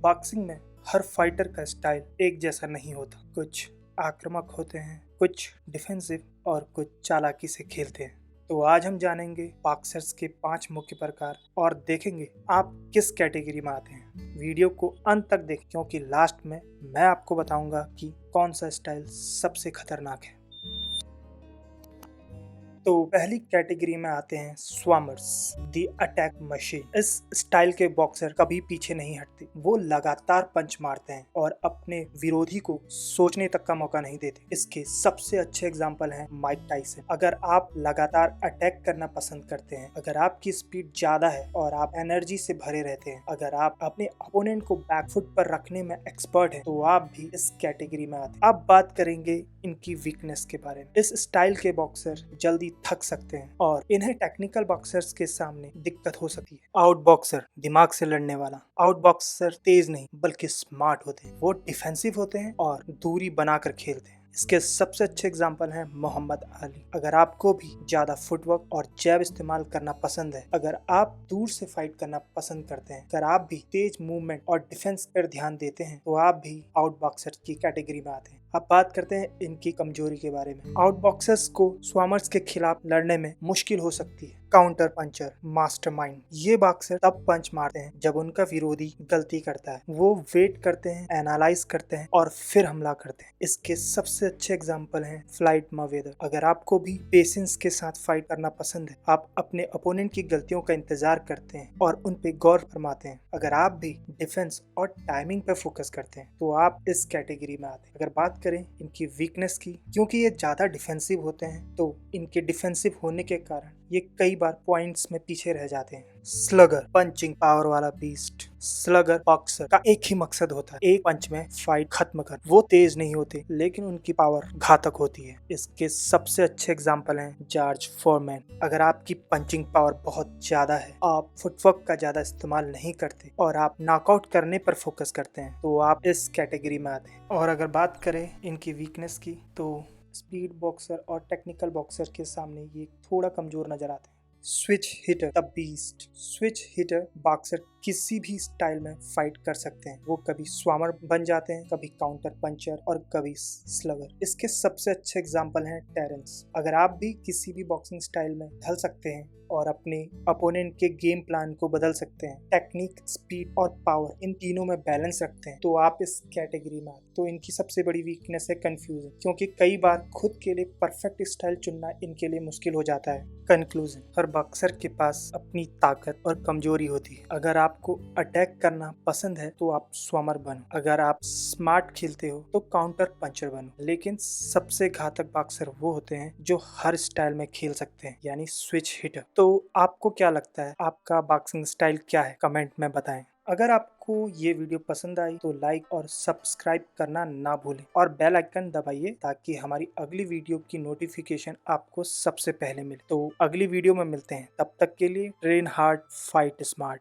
Boxing में हर fighter का style एक जैसा नहीं होता। कुछ आक्रामक होते हैं, कुछ डिफेंसिव और कुछ चालाकी से खेलते हैं। तो आज हम जानेंगे बॉक्सर्स के 5 मुख्य प्रकार और देखेंगे आप किस कैटेगरी में आते हैं। वीडियो को अंत तक देखें क्योंकि लास्ट में मैं आपको बताऊंगा कि कौन सा स्टाइल सबसे खतरनाक है। तो पहली कैटेगरी में आते हैं स्वामर्स, द अटैक मशीन। इस स्टाइल के बॉक्सर कभी पीछे नहीं हटते। वो लगातार पंच मारते हैं और अपने विरोधी को सोचने तक का मौका नहीं देते। इसके सबसे अच्छे एग्जांपल हैं माइक टाइसन। अगर आप लगातार अटैक करना पसंद करते हैं, अगर आपकी स्पीड ज्यादा है और आप एनर्जी से भरे रहते हैं, अगर आप अपने अपोनेंट को बैकफुट पर रखने में एक्सपर्ट हैं, तो आप भी इस कैटेगरी में आते हैं। अब बात करेंगे इनकी वीकनेस के बारे में। इस स्टाइल के बॉक्सर जल्दी थक सकते हैं और इन्हें टेक्निकल बॉक्सर्स के सामने दिक्कत हो सकती है। आउट बॉक्सर दिमाग से लड़ने वाला। आउट बॉक्सर तेज नहीं बल्कि स्मार्ट होते हैं। वो डिफेंसिव होते हैं और दूरी बनाकर खेलते हैं। इसके सबसे अच्छे एग्जाम्पल हैं मोहम्मद अली। अगर आपको भी ज्यादा फुटवर्क और जैब इस्तेमाल करना पसंद है, अगर आप दूर से फाइट करना पसंद करते हैं, अगर आप भी तेज मूवमेंट और डिफेंस पर ध्यान देते हैं, तो आप भी आउट बॉक्सर की कैटेगरी में आते हैं। अब बात करते हैं इनकी कमजोरी के बारे में। आउट बॉक्सर्स को स्वामर्स के खिलाफ लड़ने में मुश्किल हो सकती है। Counter puncture mastermind. ये बॉक्सर तब पंच मारते हैं जब उनका विरोधी गलती करता है। वो वेट करते हैं, एनालाइज करते हैं और फिर हमला करते हैं। इसके सबसे अच्छे एग्जांपल हैं फ्लाइट मैवेदर। अगर आपको भी पेशेंस के साथ फाइट करना पसंद है, आप अपने ओपोनेंट की गलतियों का इंतजार करते हैं और उन पे गौर फरमाते हैं, अगर आप भी डिफेंस और टाइमिंग पे फोकस करते हैं, तो आप इस कैटेगरी में आते हैं। अगर बात करें इनकी वीकनेस की, क्योंकि ये ज्यादा डिफेंसिव होते हैं, तो इनके डिफेंसिव होने के कारण ये कई बार पॉइंट्स में पीछे रह जाते हैं। स्लगर पंचिंग पावर वाला बीस्ट। स्लगर बॉक्सर का एक ही मकसद होता है, एक पंच में फाइट खत्म कर। वो तेज नहीं होते लेकिन उनकी पावर घातक होती है। इसके सबसे अच्छे एग्जांपल हैं जॉर्ज फोरमैन। अगर आपकी पंचिंग पावर बहुत ज्यादा है, आप फुटवर्क का ज्यादा इस्तेमाल नहीं करते और आप नॉकआउट करने पर फोकस करते हैं, तो आप इस कैटेगरी में आते हैं। और अगर बात करें इनकी वीकनेस की, तो स्पीड बॉक्सर और टेक्निकल बॉक्सर के सामने ये थोड़ा कमजोर नजर आते हैं। Switch hitter the beast. Switch hitter boxer किसी भी स्टाइल में फाइट कर सकते हैं। वो कभी स्वामर बन जाते हैं, कभी काउंटर पंचर और कभी स्लगर। इसके सबसे अच्छे एग्जांपल हैं टेरेंस। अगर आप भी किसी भी बॉक्सिंग स्टाइल में ढल सकते हैं और अपने अपोनेंट के गेम प्लान को बदल सकते हैं, टेक्निक, स्पीड और पावर इन तीनों में बैलेंस रखते हैं, तो आप इस कैटेगरी में आते। तो इनकी सबसे बड़ी वीकनेस है कंफ्यूजन, क्योंकि कई बार खुद के लिए परफेक्ट स्टाइल चुनना इनके लिए मुश्किल हो जाता है। कंक्लूजन, हर बॉक्सर के पास अपनी ताकत और कमजोरी होती है। अगर आपको अटैक करना पसंद है तो आप स्वामर बनो, अगर आप स्मार्ट खेलते हो तो काउंटर पंचर बनो, लेकिन सबसे घातक बॉक्सर वो होते हैं जो हर स्टाइल में खेल सकते हैं, यानी स्विच हिटर। तो आपको क्या लगता है, आपका बॉक्सिंग स्टाइल क्या है? कमेंट में बताएं। अगर आपको ये वीडियो पसंद आई तो लाइक और सब्सक्राइब करना ना भूलें और बेल आइकन दबाइए ताकि हमारी अगली वीडियो की नोटिफिकेशन आपको सबसे पहले मिले। तो अगली वीडियो में मिलते हैं, तब तक के लिए ट्रेन हार्ड, फाइट स्मार्ट।